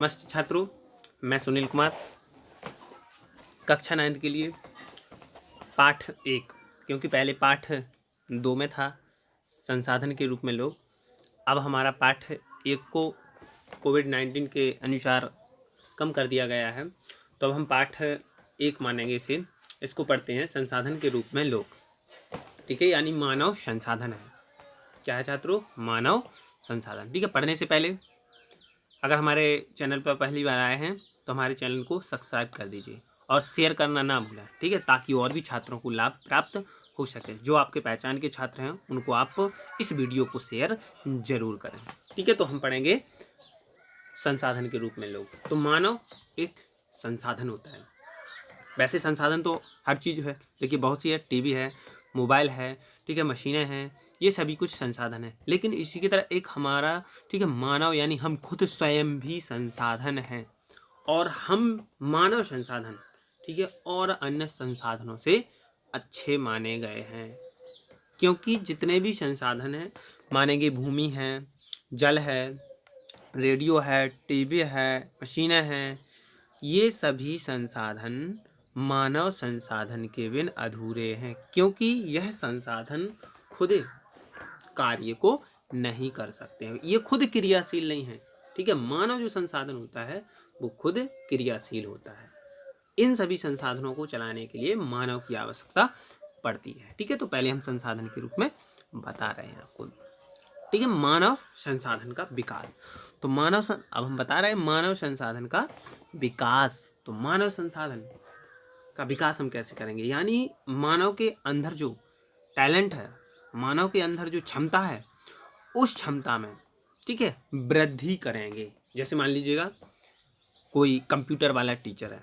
नमस्ते छात्रों, मैं सुनील कुमार। कक्षा 9 के लिए पाठ 1, क्योंकि पहले पाठ 2 में था संसाधन के रूप में लोग, अब हमारा पाठ 1 को कोविड-19 के अनुसार कम कर दिया गया है, तो अब हम पाठ 1 मानेंगे इसे। इसको पढ़ते हैं, संसाधन के रूप में लोग। ठीक है, यानी मानव संसाधन है। क्या है छात्रों? मानव संसाधन। ठीक है, पढ़ने से पहले अगर हमारे चैनल पर पहली बार आए हैं तो हमारे चैनल को सब्सक्राइब कर दीजिए और शेयर करना ना भूलें। ठीक है, ताकि और भी छात्रों को लाभ प्राप्त हो सके। जो आपके पहचान के छात्र हैं उनको आप इस वीडियो को शेयर जरूर करें। ठीक है, तो हम पढ़ेंगे संसाधन के रूप में लोग। तो मानव एक संसाधन होता है। वैसे संसाधन तो हर चीज़ है, देखिए बहुत सी है, टीवी है, मोबाइल है, ठीक है, मशीनें हैं, ये सभी कुछ संसाधन है। लेकिन इसी की तरह एक हमारा, ठीक है, मानव, यानी हम खुद स्वयं भी संसाधन हैं। और हम मानव संसाधन, ठीक है, और अन्य संसाधनों से अच्छे माने गए हैं, क्योंकि जितने भी संसाधन हैं, मानेंगे भूमि है, जल है, रेडियो है, टीवी है, मशीनें हैं, ये सभी संसाधन मानव संसाधन के बिन अधूरे हैं, क्योंकि यह संसाधन खुद कार्य को नहीं कर सकते हैं, ये खुद क्रियाशील नहीं है। ठीक है, मानव जो संसाधन होता है वो खुद क्रियाशील होता है। इन सभी संसाधनों को चलाने के लिए मानव की आवश्यकता पड़ती है। ठीक है, तो पहले हम संसाधन के रूप में बता रहे हैं आपको। ठीक है, मानव संसाधन का विकास। तो अब हम बता रहे हैं मानव संसाधन का विकास। तो मानव संसाधन का विकास हम कैसे करेंगे? यानी मानव के अंदर जो टैलेंट है, मानव के अंदर जो क्षमता है, उस क्षमता में, ठीक है, वृद्धि करेंगे। जैसे मान लीजिएगा कोई कंप्यूटर वाला टीचर है,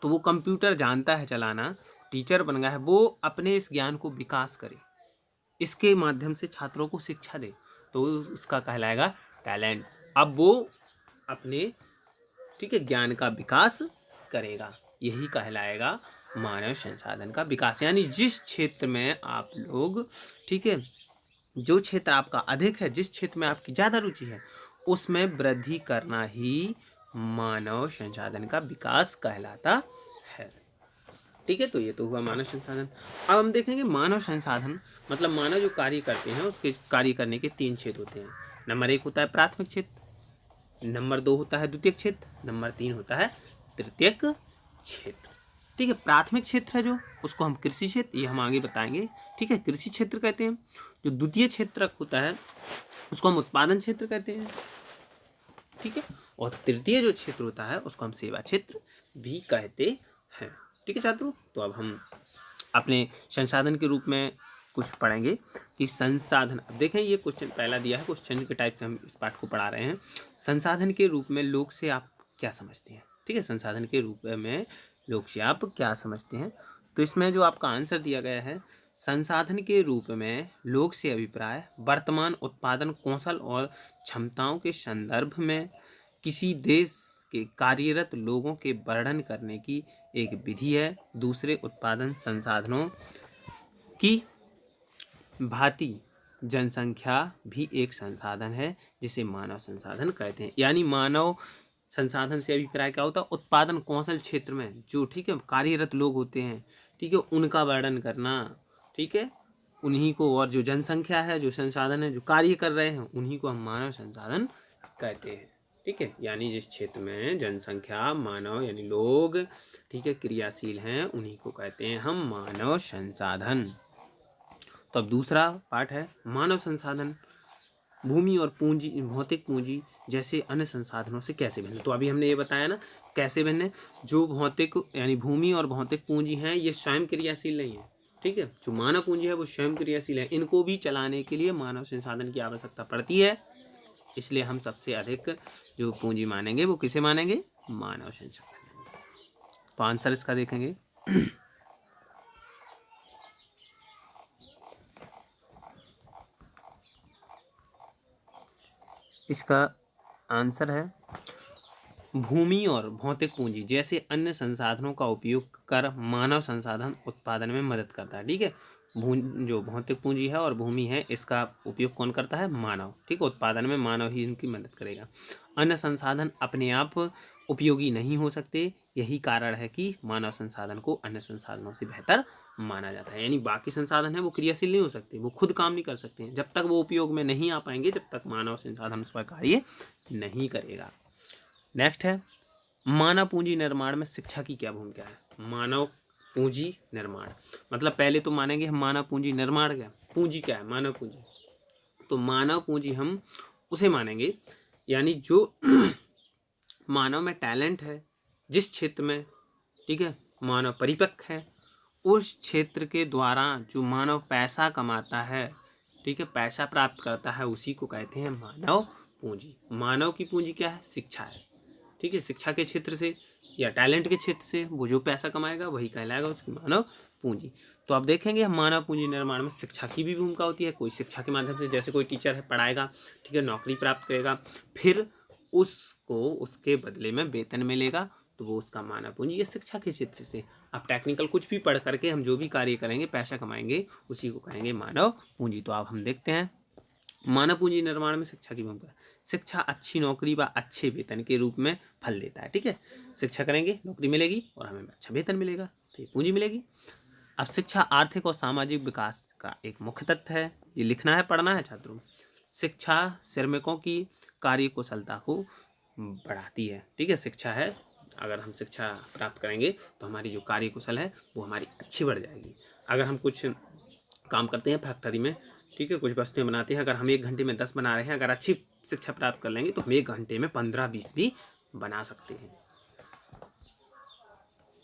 तो वो कंप्यूटर जानता है चलाना, टीचर बन गया है, वो अपने इस ज्ञान को विकास करे, इसके माध्यम से छात्रों को शिक्षा दे, तो उसका कहलाएगा टैलेंट। अब वो अपने, ठीक है, ज्ञान का विकास करेगा, यही कहलाएगा मानव संसाधन का विकास। यानी जिस क्षेत्र में आप लोग, ठीक है, जो क्षेत्र आपका अधिक है, जिस क्षेत्र में आपकी ज़्यादा रुचि है, उसमें वृद्धि करना ही मानव संसाधन का विकास कहलाता है। ठीक है, तो ये तो हुआ मानव संसाधन। अब हम देखेंगे मानव संसाधन मतलब मानव जो कार्य करते हैं उसके कार्य करने के 3 क्षेत्र होते हैं। नंबर 1 होता है प्राथमिक क्षेत्र, नंबर 2 होता है द्वितीयक क्षेत्र, नंबर 3 होता है तृतीयक क्षेत्र। ठीक है, प्राथमिक क्षेत्र है जो, उसको हम कृषि क्षेत्र, ये हम आगे बताएंगे। ठीक है, कृषि क्षेत्र कहते हैं। जो द्वितीय क्षेत्र होता है उसको हम उत्पादन क्षेत्र कहते हैं। ठीक है, और तृतीय जो क्षेत्र होता है उसको हम सेवा क्षेत्र भी कहते हैं। ठीक है छात्रों, तो अब हम अपने संसाधन के रूप में कुछ पढ़ेंगे कि संसाधन। अब देखें, ये क्वेश्चन पहला दिया है, क्वेश्चन के टाइप से हम इस पाठ को पढ़ा रहे हैं। संसाधन के रूप में लोग से आप क्या समझते हैं? ठीक है, संसाधन के रूप में लोग से आप क्या समझते हैं? तो इसमें जो आपका आंसर दिया गया है, संसाधन के रूप में लोग से अभिप्राय वर्तमान उत्पादन कौशल और क्षमताओं के संदर्भ में किसी देश के कार्यरत लोगों के वर्णन करने की एक विधि है। दूसरे उत्पादन संसाधनों की भांति जनसंख्या भी एक संसाधन है जिसे मानव संसाधन कहते हैं। यानी मानव संसाधन से अभिप्राय क्या होता है? उत्पादन कौशल क्षेत्र में जो, ठीक है, कार्यरत लोग होते हैं, ठीक है, उनका वर्णन करना, ठीक है, उन्हीं को, और जो जनसंख्या है, जो संसाधन है, जो कार्य कर रहे हैं, उन्हीं को हम मानव संसाधन कहते हैं। ठीक है, यानी जिस क्षेत्र में जनसंख्या, मानव यानी लोग, ठीक है, क्रियाशील हैं, उन्हीं को कहते हैं हम मानव संसाधन। तो अब दूसरा पार्ट है मानव संसाधन भूमि और पूंजी, भौतिक पूंजी जैसे अन्य संसाधनों से कैसे भिन्न। तो अभी हमने ये बताया ना कैसे भिन्न है। जो भौतिक यानी भूमि और भौतिक पूंजी हैं, ये स्वयं क्रियाशील नहीं है। ठीक है, जो मानव पूंजी है वो स्वयं क्रियाशील है, इनको भी चलाने के लिए मानव संसाधन की आवश्यकता पड़ती है। इसलिए हम सबसे अधिक जो पूंजी मानेंगे वो किसे मानेंगे? मानव संसाधन। तो आंसर इसका देखेंगे। इसका आंसर है भूमि और भौतिक पूंजी जैसे अन्य संसाधनों का उपयोग कर मानव संसाधन उत्पादन में मदद करता है। ठीक है, जो भौतिक पूंजी है और भूमि है, इसका उपयोग कौन करता है? मानव। ठीक है, उत्पादन में मानव ही इनकी मदद करेगा। अन्य संसाधन अपने आप उपयोगी नहीं हो सकते, यही कारण है कि मानव संसाधन को अन्य संसाधनों से बेहतर माना जाता है। यानी बाकी संसाधन है वो क्रियाशील नहीं हो सकते, वो खुद काम नहीं कर सकते हैं, जब तक वो उपयोग में नहीं आ पाएंगे जब तक मानव संसाधन उस पर कार्य नहीं करेगा। नेक्स्ट है, मानव पूंजी निर्माण में शिक्षा की क्या भूमिका है? मानव पूंजी निर्माण मतलब पहले तो मानेंगे हम मानव पूंजी निर्माण क्या, पूंजी क्या है? मानव पूंजी। तो मानव पूंजी हम उसे मानेंगे यानी जो मानव में टैलेंट है, जिस क्षेत्र में, ठीक है, मानव परिपक्व है, उस क्षेत्र के द्वारा जो मानव पैसा कमाता है, ठीक है, पैसा प्राप्त करता है, उसी को कहते हैं मानव पूंजी। मानव की पूंजी क्या है? शिक्षा है। ठीक है, शिक्षा के क्षेत्र से या टैलेंट के क्षेत्र से वो जो पैसा कमाएगा वही कहलाएगा उसकी मानव पूंजी। तो आप देखेंगे मानव पूंजी निर्माण में शिक्षा की भी भूमिका होती है। कोई शिक्षा के माध्यम से, जैसे कोई टीचर है पढ़ाएगा, ठीक है, नौकरी प्राप्त करेगा, फिर उसको उसके बदले में वेतन मिलेगा, तो वो उसका मानव पूंजी है शिक्षा के क्षेत्र से। अब टेक्निकल कुछ भी पढ़ करके हम जो भी कार्य करेंगे, पैसा कमाएंगे, उसी को कहेंगे मानव पूंजी। तो अब हम देखते हैं मानव पूंजी निर्माण में शिक्षा की भूमिका। शिक्षा अच्छी नौकरी व अच्छे वेतन के रूप में फल देता है। ठीक है, शिक्षा करेंगे, नौकरी मिलेगी और हमें अच्छा वेतन मिलेगा, तो ये पूंजी मिलेगी। अब शिक्षा आर्थिक और सामाजिक विकास का एक मुख्य तत्व है। ये लिखना है, पढ़ना है छात्रों। शिक्षा श्रमिकों की कार्य कुशलता को बढ़ाती है। ठीक है, शिक्षा है, अगर हम शिक्षा प्राप्त करेंगे तो हमारी जो कार्य कुशल है वो हमारी अच्छी बढ़ जाएगी। अगर हम कुछ काम करते हैं फैक्ट्री में, ठीक है, कुछ वस्तुएं बनाते हैं, अगर हम 1 घंटे में 10 बना रहे हैं, अगर अच्छी शिक्षा प्राप्त कर लेंगे तो हम 1 घंटे में 15-20 भी बना सकते हैं।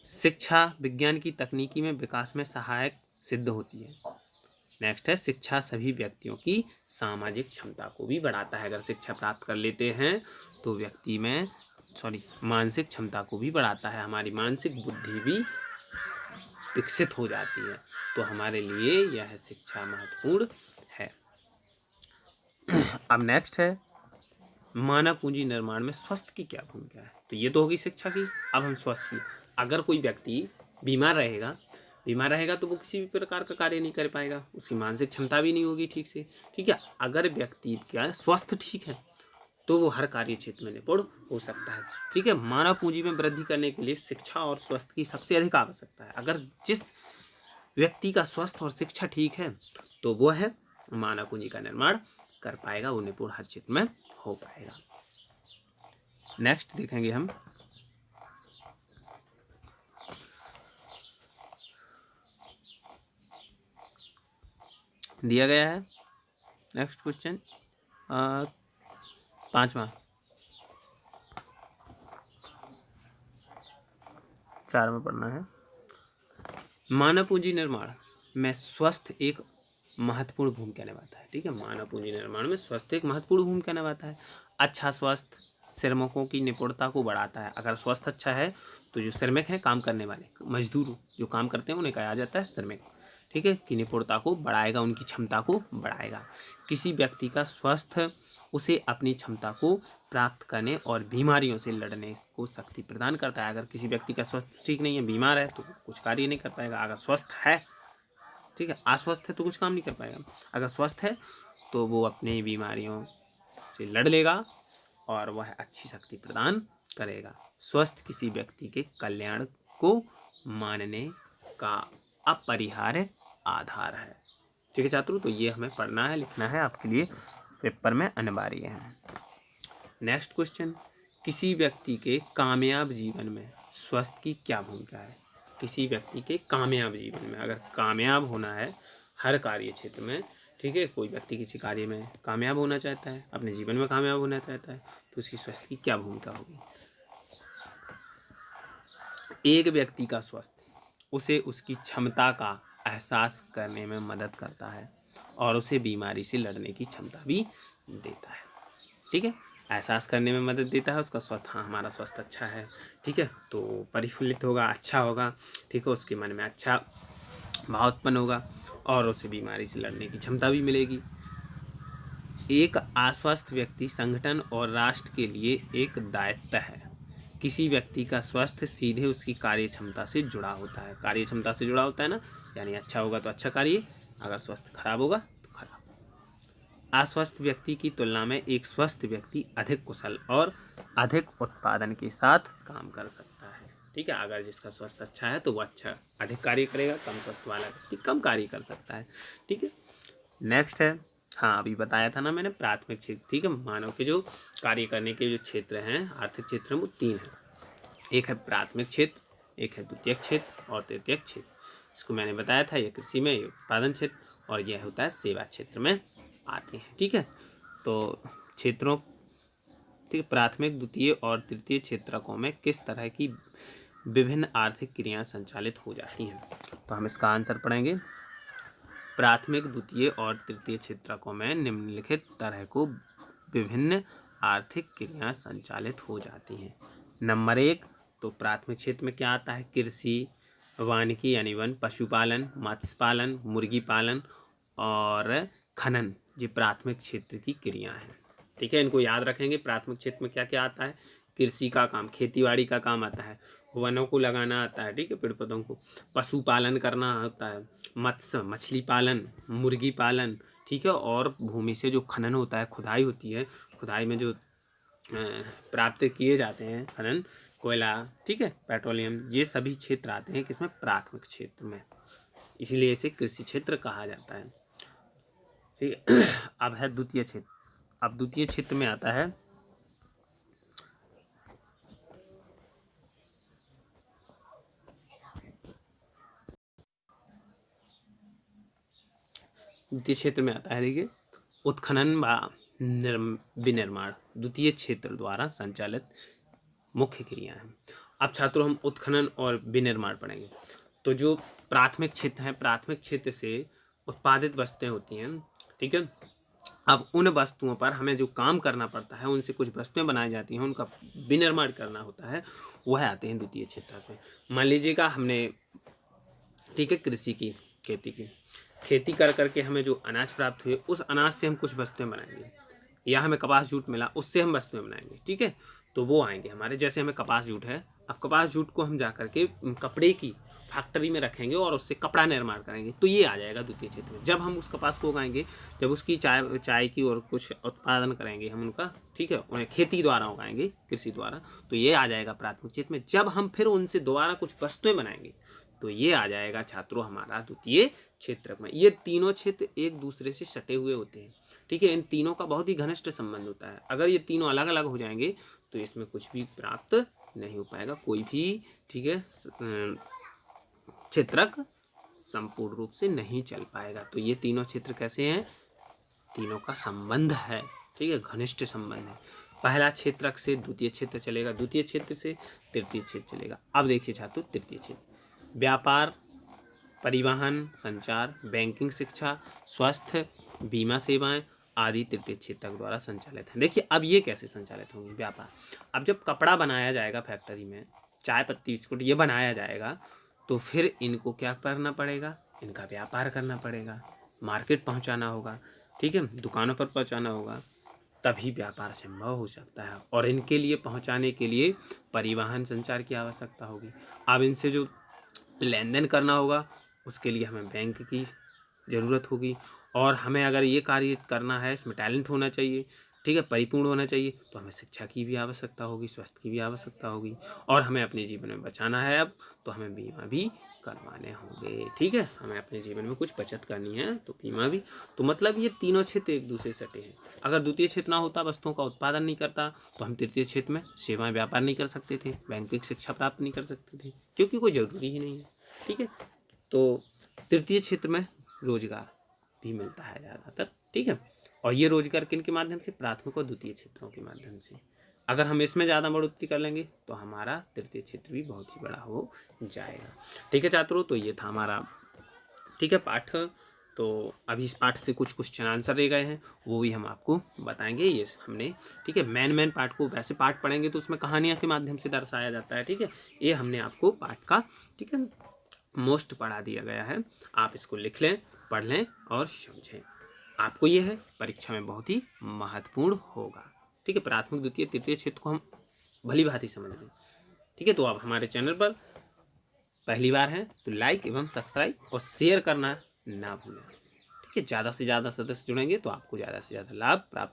शिक्षा विज्ञान की तकनीकी में विकास में सहायक सिद्ध होती है। नेक्स्ट है, शिक्षा सभी व्यक्तियों की सामाजिक क्षमता को भी बढ़ाता है। अगर शिक्षा प्राप्त कर लेते हैं तो व्यक्ति में मानसिक क्षमता को भी बढ़ाता है, हमारी मानसिक बुद्धि भी विकसित हो जाती है। तो हमारे लिए यह शिक्षा महत्वपूर्ण है। अब नेक्स्ट है, मानव पूंजी निर्माण में स्वास्थ्य की क्या भूमिका है? तो ये तो होगी शिक्षा की। अब हम स्वास्थ्य की, अगर कोई व्यक्ति बीमार रहेगा तो वो किसी भी प्रकार का कार्य नहीं कर पाएगा, उसकी मानसिक क्षमता भी नहीं होगी ठीक से। ठीक है, अगर व्यक्ति का स्वास्थ्य ठीक है तो वो हर कार्य क्षेत्र में निपुण हो सकता है। ठीक है, मानव पूंजी में वृद्धि करने के लिए शिक्षा और स्वास्थ्य की सबसे अधिक आवश्यकता है। अगर जिस व्यक्ति का स्वास्थ्य और शिक्षा ठीक है तो वो है मानव पूंजी का निर्माण कर पाएगा, वो निपुण हर क्षेत्र में हो पाएगा। नेक्स्ट देखेंगे हम, दिया गया है नेक्स्ट क्वेश्चन 5वां 4 में पढ़ना है। मानव पूंजी निर्माण में स्वास्थ्य एक महत्वपूर्ण भूमिका निभाता है। ठीक है, मानव पूंजी निर्माण में स्वास्थ्य एक महत्वपूर्ण भूमिका निभाता है। अच्छा स्वास्थ्य श्रमिकों की निपुणता को बढ़ाता है। अगर स्वास्थ्य अच्छा है तो जो श्रमिक हैं, काम करने वाले मजदूर जो काम करते हैं, उन्हें कहा जाता है श्रमिक। ठीक है, की निपुणता को बढ़ाएगा, उनकी क्षमता को बढ़ाएगा। किसी व्यक्ति का स्वास्थ्य उसे अपनी क्षमता को प्राप्त करने और बीमारियों से लड़ने को शक्ति प्रदान करता है। अगर किसी व्यक्ति का स्वास्थ्य ठीक नहीं है, बीमार है, तो कुछ कार्य नहीं कर पाएगा। अगर स्वस्थ है, ठीक है, अस्वस्थ है तो कुछ काम नहीं कर पाएगा। अगर स्वस्थ है तो वो अपनी बीमारियों से लड़ लेगा और वह अच्छी शक्ति प्रदान करेगा। स्वस्थ किसी व्यक्ति के कल्याण को मानने का अपरिहार्य आधार है। ठीक है छात्रों, तो ये हमें पढ़ना है, लिखना है, आपके लिए पेपर में अनिवार्य है। नेक्स्ट क्वेश्चन, किसी व्यक्ति के कामयाब जीवन में स्वास्थ्य की क्या भूमिका है? किसी व्यक्ति के कामयाब जीवन में, अगर कामयाब होना है हर कार्य क्षेत्र में, ठीक है, कोई व्यक्ति किसी कार्य में कामयाब होना चाहता है, अपने जीवन में कामयाब होना चाहता है, तो उसकी स्वास्थ्य की क्या भूमिका होगी? एक व्यक्ति का स्वास्थ्य उसे उसकी क्षमता का एहसास करने में मदद करता है और उसे बीमारी से लड़ने की क्षमता भी देता है। ठीक है, एहसास करने में मदद देता है उसका स्वास्थ्य, हाँ हमारा स्वास्थ्य अच्छा है, ठीक है, तो परिफुल्लित होगा, अच्छा होगा, ठीक है, उसके मन में अच्छा भाव उत्पन्न होगा और उसे बीमारी से लड़ने की क्षमता भी मिलेगी। एक अस्वस्थ व्यक्ति संगठन और राष्ट्र के लिए एक दायित्व है। किसी व्यक्ति का स्वास्थ्य सीधे उसकी कार्य क्षमता से जुड़ा होता है। कार्य क्षमता से जुड़ा होता है ना, यानी अच्छा होगा तो अच्छा कार्य अगर स्वास्थ्य खराब होगा तो खराब। अस्वस्थ व्यक्ति की तुलना में एक स्वस्थ व्यक्ति अधिक कुशल और अधिक उत्पादन के साथ काम कर सकता है। ठीक है, अगर जिसका स्वास्थ्य अच्छा है तो वो अच्छा अधिक कार्य करेगा, कम स्वास्थ्य वाला व्यक्ति कम कार्य कर सकता है। ठीक है, नेक्स्ट है, हाँ अभी बताया था ना मैंने, प्राथमिक क्षेत्र। ठीक है, मानव के जो कार्य करने के जो क्षेत्र हैं, आर्थिक क्षेत्र हैं, वो 3 हैं। एक है प्राथमिक क्षेत्र, एक है द्वितीयक क्षेत्र और तृतीयक क्षेत्र। इसको मैंने बताया था, ये कृषि में, ये उत्पादन क्षेत्र और यह होता है सेवा क्षेत्र में आते हैं। ठीक है, तो क्षेत्रों, ठीक है, प्राथमिक, द्वितीय और तृतीय क्षेत्रकों में किस तरह की विभिन्न आर्थिक क्रियाएं संचालित हो जाती हैं, तो हम इसका आंसर पढ़ेंगे। प्राथमिक, द्वितीय और तृतीय क्षेत्रकों में निम्नलिखित तरह को विभिन्न आर्थिक क्रियाएं संचालित हो जाती हैं। नंबर 1, तो प्राथमिक क्षेत्र में क्या आता है? कृषि, वानिकी यानी वन, पशुपालन, मत्स्य पालन, मुर्गी पालन और खनन, ये प्राथमिक क्षेत्र की क्रिया है। ठीक है, इनको याद रखेंगे। प्राथमिक क्षेत्र में क्या क्या आता है? कृषि का काम, खेतीबाड़ी का काम आता है, वनों को लगाना आता है, ठीक है, पेड़ पौधों को, पशुपालन करना होता है, मत्स्य मछली पालन, मुर्गी पालन, ठीक है, और भूमि से जो खनन होता है, खुदाई होती है, खुदाई में जो प्राप्त किए जाते हैं खनन, कोयला, ठीक है, पेट्रोलियम, ये सभी क्षेत्र आते हैं किसमें? प्राथमिक क्षेत्र में, इसीलिए इसे कृषि क्षेत्र कहा जाता है। ठीक है, अब है द्वितीय क्षेत्र। अब द्वितीय क्षेत्र में आता है द्वितीय क्षेत्र में आता है, देखिए, उत्खनन व विनिर्माण द्वितीय क्षेत्र द्वारा संचालित मुख्य क्रिया है। अब छात्रों हम उत्खनन और विनिर्माण पढ़ेंगे। तो जो प्राथमिक क्षेत्र है, प्राथमिक क्षेत्र से उत्पादित वस्तुएं होती हैं, ठीक है, अब उन वस्तुओं पर हमें जो काम करना पड़ता है, उनसे कुछ वस्तुएं बनाई जाती हैं, उनका विनिर्माण करना होता है, वह आते हैं द्वितीय क्षेत्र में। मान लीजिएगा हमने, ठीक है, कृषि की, खेती की, खेती कर करके हमें जो अनाज प्राप्त हुए, उस अनाज से हम कुछ वस्तुएं बनाएंगे, या हमें कपास जूट मिला, उससे हम वस्तुएं बनाएंगे। ठीक है, तो वो आएंगे हमारे, जैसे हमें कपास जूट है, अब कपास जूट को हम जा करके कपड़े की फैक्ट्री में रखेंगे और उससे कपड़ा निर्माण करेंगे, तो ये आ जाएगा द्वितीय क्षेत्र में। जब हम उस कपास को उगाएंगे, जब उसकी चाय की और कुछ उत्पादन करेंगे हम उनका, ठीक है, उन्हें खेती द्वारा उगाएंगे, कृषि द्वारा, तो ये आ जाएगा प्राथमिक क्षेत्र में। जब हम फिर उनसे दोबारा कुछ वस्तुएं बनाएंगे, तो ये आ जाएगा छात्रों हमारा द्वितीय क्षेत्र में। ये तीनों क्षेत्र एक दूसरे से सटे हुए होते हैं। ठीक है, इन तीनों का बहुत ही घनिष्ठ संबंध होता है। अगर ये तीनों अलग अलग हो जाएंगे तो इसमें कुछ भी प्राप्त नहीं हो पाएगा, कोई भी, ठीक है, क्षेत्रक संपूर्ण रूप से नहीं चल पाएगा। तो ये तीनों क्षेत्र कैसे हैं? तीनों का संबंध है, ठीक है, घनिष्ठ संबंध है। पहला क्षेत्रक से द्वितीय क्षेत्र चलेगा, द्वितीय क्षेत्र से तृतीय क्षेत्र चलेगा। अब देखिए छात्रों, तृतीय क्षेत्र व्यापार, परिवहन, संचार, बैंकिंग, शिक्षा, स्वास्थ्य, बीमा सेवाएं आदि तृतीय क्षेत्र द्वारा संचालित हैं। देखिए अब ये कैसे संचालित होंगे? व्यापार, अब जब कपड़ा बनाया जाएगा फैक्ट्री में, चाय पत्ती बिस्कुट ये बनाया जाएगा, तो फिर इनको क्या करना पड़ेगा? इनका व्यापार करना पड़ेगा, मार्केट पहुंचाना होगा, ठीक है, दुकानों पर पहुंचाना होगा, तभी व्यापार संभव हो सकता है। और इनके लिए पहुंचाने के लिए परिवहन, संचार की आवश्यकता होगी। अब इनसे जो लेन देन करना होगा, उसके लिए हमें बैंक की ज़रूरत होगी, और हमें अगर ये कार्य करना है, इसमें टैलेंट होना चाहिए, ठीक है, परिपूर्ण होना चाहिए, तो हमें शिक्षा की भी आवश्यकता होगी, स्वास्थ्य की भी आवश्यकता होगी, और हमें अपने जीवन में बचाना है अब, तो हमें बीमा भी करवाने होंगे। ठीक है, हमें अपने जीवन में कुछ बचत करनी है तो बीमा भी। तो मतलब ये तीनों क्षेत्र एक दूसरे से सटे हैं। अगर द्वितीय क्षेत्र ना होता, वस्तुओं का उत्पादन नहीं करता, तो हम तृतीय क्षेत्र में सेवाएं व्यापार नहीं कर सकते थे, बैंकिंग शिक्षा प्राप्त नहीं कर सकते थे, क्योंकि कोई ज़रूरी ही नहीं है। ठीक है, तो तृतीय क्षेत्र में रोजगार भी मिलता है ज़्यादातर। ठीक है, और ये रोजगार किन के माध्यम से? प्राथमिक और द्वितीय क्षेत्रों के माध्यम से। अगर हम इसमें ज़्यादा बढ़ोतरी कर लेंगे तो हमारा तृतीय क्षेत्र भी बहुत ही बड़ा हो जाएगा। ठीक है छात्रों, तो ये था हमारा, ठीक है, पाठ। तो अभी इस पाठ से कुछ क्वेश्चन आंसर रह गए हैं, वो भी हम आपको बताएंगे। ये हमने, ठीक है, मेन पाठ को, वैसे पाठ पढ़ेंगे तो उसमें कहानियाँ के माध्यम से दर्शाया जाता है। ठीक है, ये हमने आपको पाठ का, ठीक है, मोस्ट पढ़ा दिया गया है। आप इसको लिख लें, पढ़ लें और समझें। आपको ये है, परीक्षा में बहुत ही महत्वपूर्ण होगा। ठीक है, प्राथमिक, द्वितीय, तृतीय क्षेत्र को हम भली भांति समझ लें। ठीक है, तो आप हमारे चैनल पर पहली बार हैं तो लाइक एवं सब्सक्राइब और शेयर करना ना भूलें। कि ज़्यादा से ज़्यादा सदस्य जुड़ेंगे तो आपको ज़्यादा से ज़्यादा लाभ प्राप्त